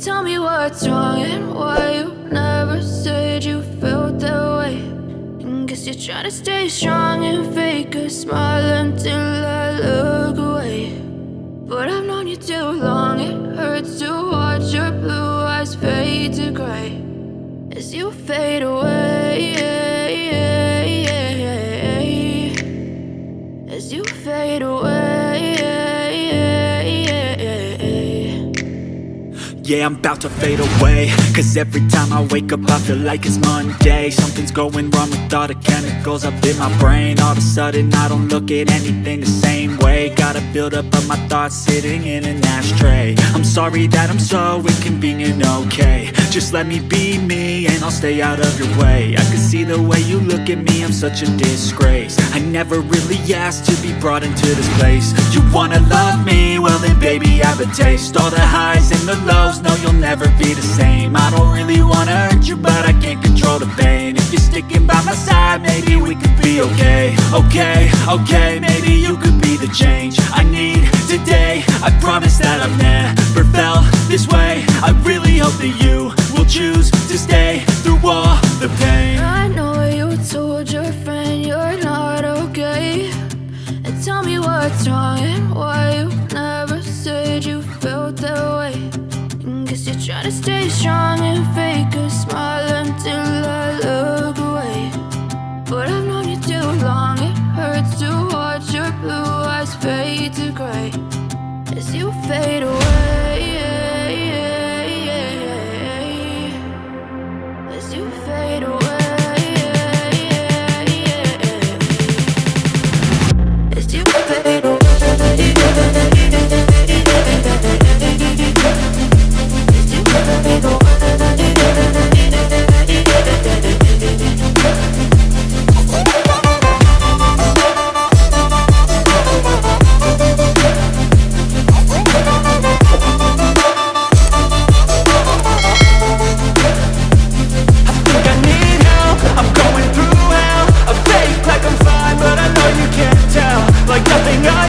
Tell me what's wrong and why you never said you felt that way. And guess you're trying to stay strong and fake a smile until I look away. But I've known you too long, it hurts to watch your blue eyes fade to gray as you fade away, as you fade away. Yeah, I'm about to fade away, cause every time I wake up I feel like it's Monday. Something's going wrong with all the chemicals up in my brain. All of a sudden I don't look at anything the same way. Got a buildup of my thoughts sitting in an ashtray. I'm sorry that I'm so inconvenient, okay. Just let me be me and I'll stay out of your way. I can see the way you look at me, I'm such a disgrace. I never really asked to be brought into this place. You wanna love me? Well then baby have a taste. All the highs and the lows, no, you'll never be the same. I don't really wanna hurt you, but I can't control the pain. If you're sticking by my side, maybe we could be okay. Okay, maybe you could be the change I need today. I promise that I've never felt this way. I really hope that you will choose to stay through all the pain. I know you told your friend you're not okay. And tell me what's wrong and why you never said you felt that way. Guess you're trying to stay strong and fake a smile until I look away. But I've known you too long, it hurts to watch your blue eyes fade to gray as you fade away.